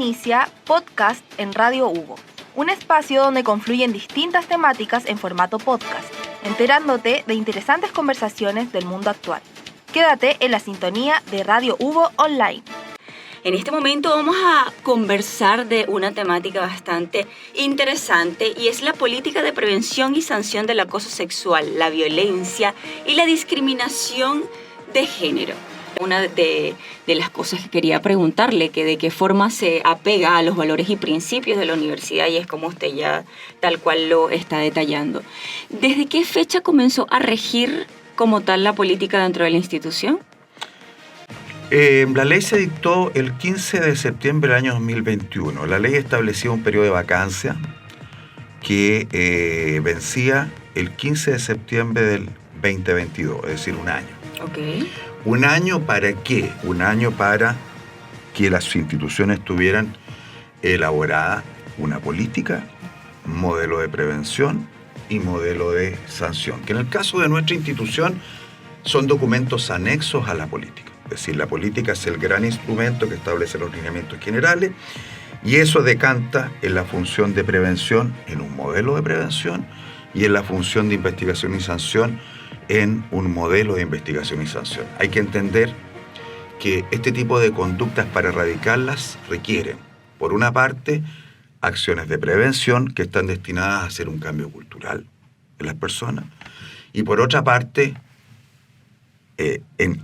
inicia Podcast en Radio Hugo, un espacio donde confluyen distintas temáticas en formato podcast, enterándote de interesantes conversaciones del mundo actual. Quédate en la sintonía de Radio Hugo Online. En este momento vamos a conversar de una temática bastante interesante y es la política de prevención y sanción del acoso sexual, la violencia y la discriminación de género. Una de las cosas que quería preguntarle, que de qué forma se apega a los valores y principios de la universidad, y es como usted ya tal cual lo está detallando. ¿Desde qué fecha comenzó a regir como tal la política dentro de la institución? La ley se dictó el 15 de septiembre del año 2021. La ley establecía un periodo de vacancia que vencía el 15 de septiembre del 2022, es decir, un año. Okay. ¿Un año para qué? Un año para que las instituciones tuvieran elaborada una política, un modelo de prevención y modelo de sanción, que en el caso de nuestra institución son documentos anexos a la política. Es decir, la política es el gran instrumento que establece los lineamientos generales y eso decanta en la función de prevención, en un modelo de prevención, y en la función de investigación y sanción, en un modelo de investigación y sanción. Hay que entender que este tipo de conductas, para erradicarlas, requieren, por una parte, acciones de prevención que están destinadas a hacer un cambio cultural en las personas, y por otra parte,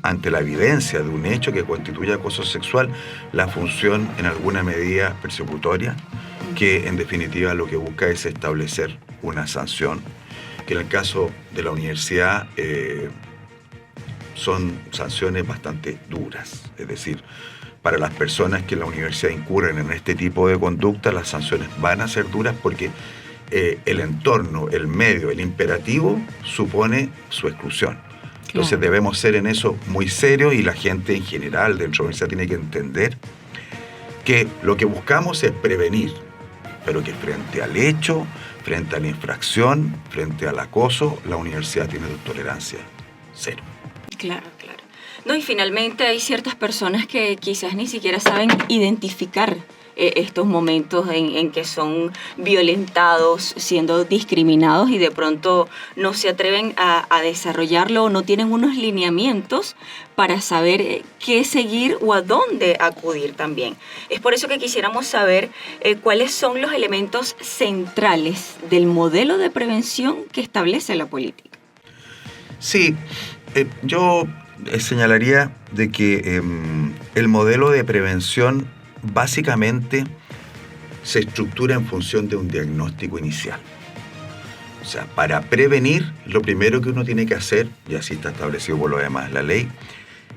ante la evidencia de un hecho que constituye acoso sexual, la función en alguna medida persecutoria, que en definitiva lo que busca es establecer una sanción, que en el caso de la universidad son sanciones bastante duras. Es decir, para las personas que en la universidad incurren en este tipo de conducta, las sanciones van a ser duras porque el entorno, el medio, el imperativo supone su exclusión. Entonces debemos ser en eso muy serios, y la gente en general dentro de la universidad tiene que entender que lo que buscamos es prevenir, pero que frente al hecho, frente a la infracción, frente al acoso, la universidad tiene tolerancia cero. Claro. No, y finalmente hay ciertas personas que quizás ni siquiera saben identificar estos momentos en que son violentados, siendo discriminados, y de pronto no se atreven a desarrollarlo o no tienen unos lineamientos para saber qué seguir o a dónde acudir también. Es por eso que quisiéramos saber cuáles son los elementos centrales del modelo de prevención que establece la política. Sí, yo señalaría de que el modelo de prevención básicamente se estructura en función de un diagnóstico inicial. O sea, para prevenir, lo primero que uno tiene que hacer, y así está establecido por lo demás la ley,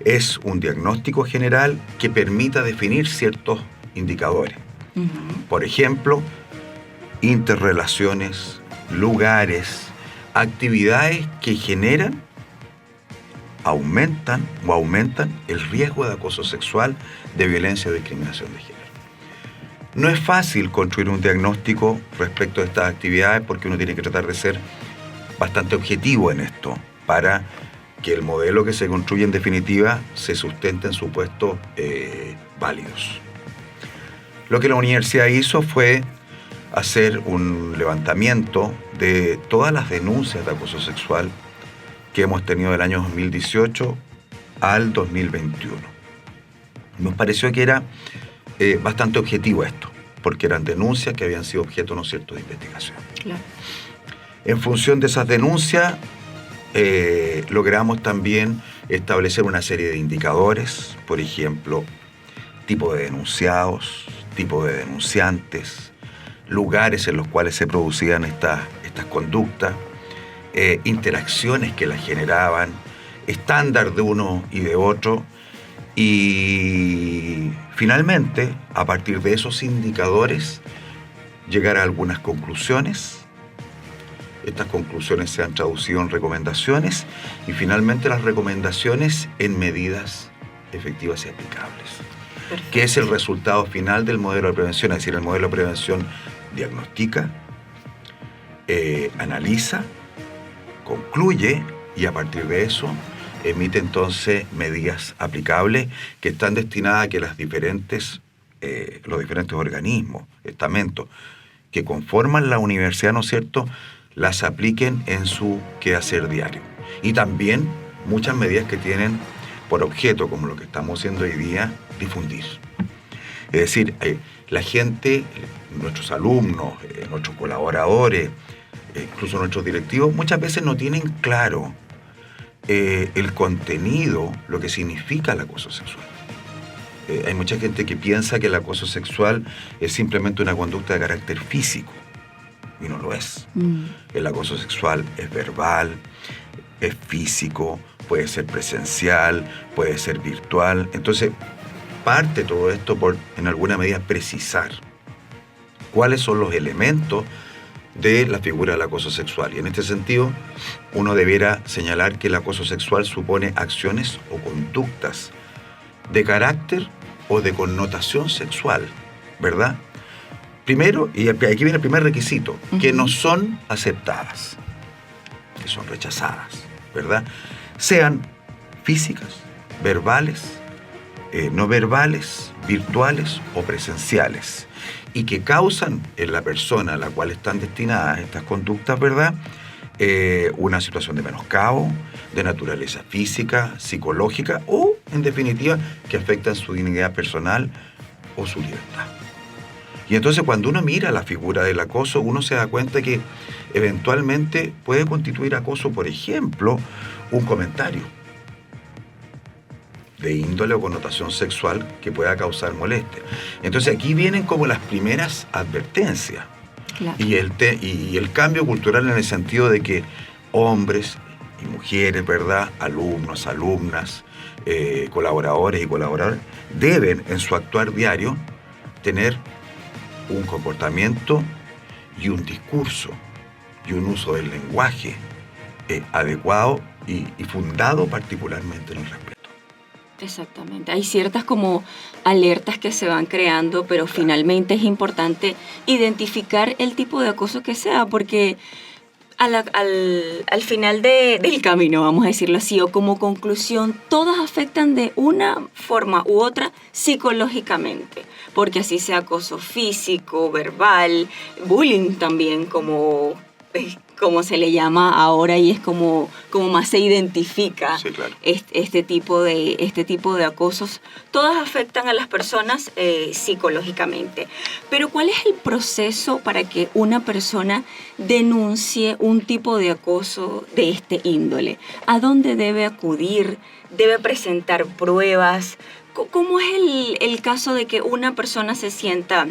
es un diagnóstico general que permita definir ciertos indicadores. Uh-huh. Por ejemplo, interrelaciones, lugares, actividades que generan, aumentan el riesgo de acoso sexual, de violencia o discriminación de género. No es fácil construir un diagnóstico respecto a estas actividades porque uno tiene que tratar de ser bastante objetivo en esto para que el modelo que se construye en definitiva se sustente en supuestos válidos. Lo que la universidad hizo fue hacer un levantamiento de todas las denuncias de acoso sexual que hemos tenido del año 2018 al 2021. Nos pareció que era bastante objetivo esto, porque eran denuncias que habían sido objeto, ¿no es cierto?, de investigación. Claro. En función de esas denuncias, logramos también establecer una serie de indicadores, por ejemplo, tipo de denunciados, tipo de denunciantes, lugares en los cuales se producían estas conductas, interacciones que las generaban, estándar de uno y de otro, y finalmente, a partir de esos indicadores, llegar a algunas conclusiones. Estas conclusiones se han traducido en recomendaciones y finalmente las recomendaciones en medidas efectivas y aplicables. Perfecto. Que es el resultado final del modelo de prevención. Es decir, el modelo de prevención diagnostica, analiza, concluye y a partir de eso emite entonces medidas aplicables que están destinadas a que las diferentes los diferentes organismos, estamentos que conforman la universidad, ¿no es cierto?, las apliquen en su quehacer diario. Y también muchas medidas que tienen por objeto, como lo que estamos haciendo hoy día, difundir. Es decir, la gente, nuestros alumnos, nuestros colaboradores, incluso nuestros directivos, muchas veces no tienen claro el contenido, lo que significa el acoso sexual. Hay mucha gente que piensa que el acoso sexual es simplemente una conducta de carácter físico, y no lo es. El acoso sexual es verbal, es físico, puede ser presencial, puede ser virtual. Entonces, parte todo esto por, en alguna medida, precisar cuáles son los elementos de la figura del acoso sexual. Y en este sentido, uno debiera señalar que el acoso sexual supone acciones o conductas de carácter o de connotación sexual, ¿verdad? Primero, y aquí viene el primer requisito, que no son aceptadas, que son rechazadas, ¿verdad? Sean físicas, verbales, no verbales, virtuales o presenciales, y que causan en la persona a la cual están destinadas estas conductas, ¿verdad?, una situación de menoscabo, de naturaleza física, psicológica o, en definitiva, que afectan su dignidad personal o su libertad. Y entonces cuando uno mira la figura del acoso, uno se da cuenta que eventualmente puede constituir acoso, por ejemplo, un comentario de índole o connotación sexual que pueda causar molestia. Entonces aquí vienen como las primeras advertencias. Claro. Y el cambio cultural en el sentido de que hombres y mujeres, ¿verdad?, alumnos, alumnas, colaboradores y colaboradoras, deben en su actuar diario tener un comportamiento y un discurso y un uso del lenguaje adecuado y fundado particularmente en el respeto. Exactamente. Hay ciertas como alertas que se van creando, pero finalmente es importante identificar el tipo de acoso que sea, porque al final del camino, vamos a decirlo así, o como conclusión, todas afectan de una forma u otra psicológicamente, porque así sea acoso físico, verbal, bullying también, como se le llama ahora, y es como más se identifica. Sí, claro. este tipo de acosos. Todas afectan a las personas psicológicamente. Pero ¿cuál es el proceso para que una persona denuncie un tipo de acoso de este índole? ¿A dónde debe acudir? ¿Debe presentar pruebas? ¿Cómo es el caso de que una persona se sienta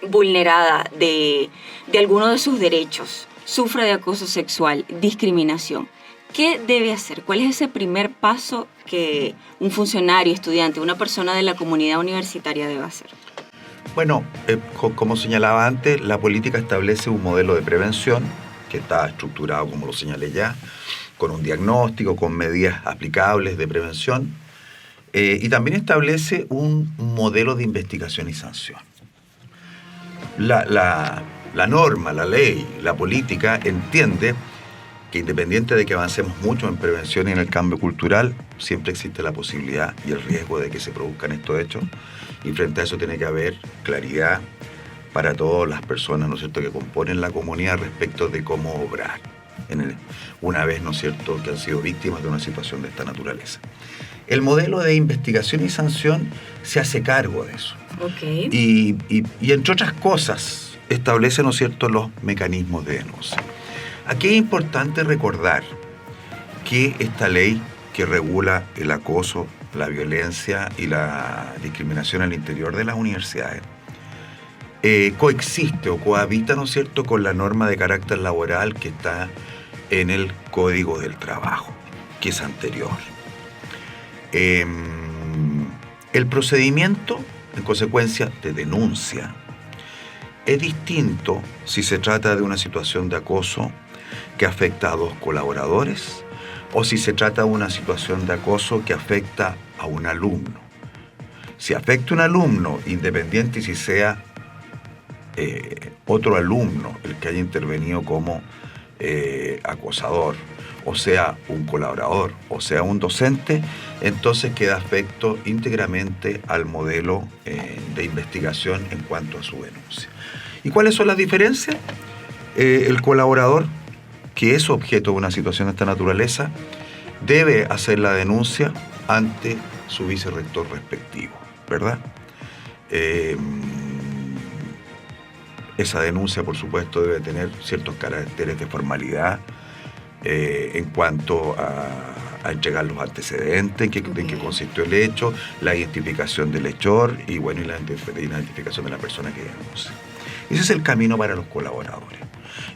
vulnerada de alguno de sus derechos? Sufre de acoso sexual, discriminación. ¿Qué debe hacer? ¿Cuál es ese primer paso que un funcionario, estudiante, una persona de la comunidad universitaria debe hacer? Bueno, como señalaba antes, la política establece un modelo de prevención que está estructurado, como lo señalé ya, con un diagnóstico, con medidas aplicables de prevención, y también establece un modelo de investigación y sanción. La norma, la ley, la política entiende que independiente de que avancemos mucho en prevención y en el cambio cultural, siempre existe la posibilidad y el riesgo de que se produzcan estos hechos, y frente a eso tiene que haber claridad para todas las personas, ¿no es cierto?, que componen la comunidad respecto de cómo obrar una vez, ¿no es cierto?, que han sido víctimas de una situación de esta naturaleza. El modelo de investigación y sanción se hace cargo de eso. Okay. Y entre otras cosas, establece, ¿no es cierto?, los mecanismos de denuncia. Aquí es importante recordar que esta ley que regula el acoso, la violencia y la discriminación al interior de las universidades coexiste o cohabita, ¿no es cierto?, con la norma de carácter laboral que está en el Código del Trabajo, que es anterior. El procedimiento, en consecuencia, de denuncia es distinto si se trata de una situación de acoso que afecta a dos colaboradores o si se trata de una situación de acoso que afecta a un alumno. Si afecta a un alumno, independiente si sea otro alumno el que haya intervenido como acosador, o sea un colaborador, o sea un docente, entonces queda afecto íntegramente al modelo de investigación en cuanto a su denuncia. ¿Y cuáles son las diferencias? El colaborador, que es objeto de una situación de esta naturaleza, debe hacer la denuncia ante su vicerrector respectivo, ¿verdad? Esa denuncia, por supuesto, debe tener ciertos caracteres de formalidad en cuanto a entregar los antecedentes, en qué consistió el hecho, la identificación del hechor y bueno, y la identificación de la persona que denuncia. Ese es el camino para los colaboradores.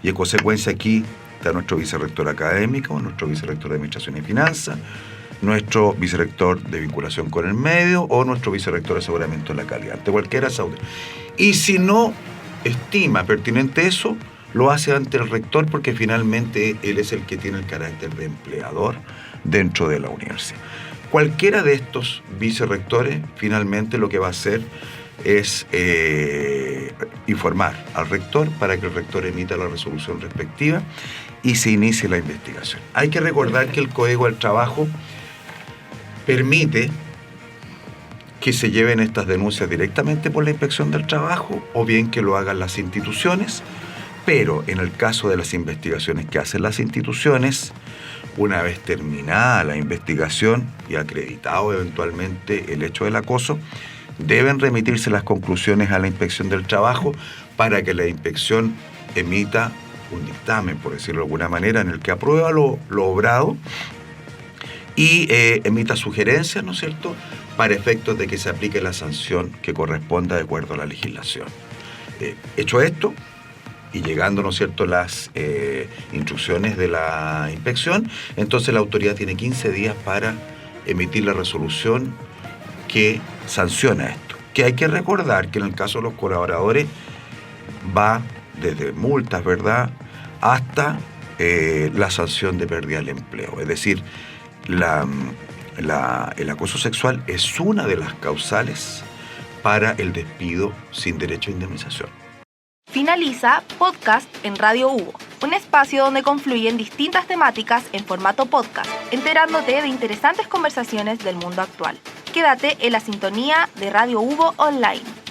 Y en consecuencia aquí está nuestro vicerrector académico, nuestro vicerrector de Administración y Finanzas, nuestro vicerrector de Vinculación con el Medio o nuestro vicerrector de Aseguramiento de la Calidad, ante cualquiera de esas. Y si no estima pertinente eso, lo hace ante el rector porque finalmente él es el que tiene el carácter de empleador dentro de la universidad. Cualquiera de estos vicerrectores finalmente lo que va a hacer es informar al rector para que el rector emita la resolución respectiva y se inicie la investigación. Hay que recordar que el Código del Trabajo permite que se lleven estas denuncias directamente por la Inspección del Trabajo o bien que lo hagan las instituciones, pero en el caso de las investigaciones que hacen las instituciones, una vez terminada la investigación y acreditado eventualmente el hecho del acoso, deben remitirse las conclusiones a la Inspección del Trabajo para que la inspección emita un dictamen, por decirlo de alguna manera, en el que aprueba lo obrado y emita sugerencias, ¿no es cierto?, para efectos de que se aplique la sanción que corresponda de acuerdo a la legislación. Hecho esto, y llegando, ¿no es cierto?, las instrucciones de la inspección, entonces la autoridad tiene 15 días para emitir la resolución que sanciona esto. Que hay que recordar que en el caso de los colaboradores va desde multas, ¿verdad?, hasta la sanción de pérdida del empleo. Es decir, el acoso sexual es una de las causales para el despido sin derecho a indemnización. Finaliza Podcast en Radio Hugo, un espacio donde confluyen distintas temáticas en formato podcast, enterándote de interesantes conversaciones del mundo actual. Quédate en la sintonía de Radio Hugo Online.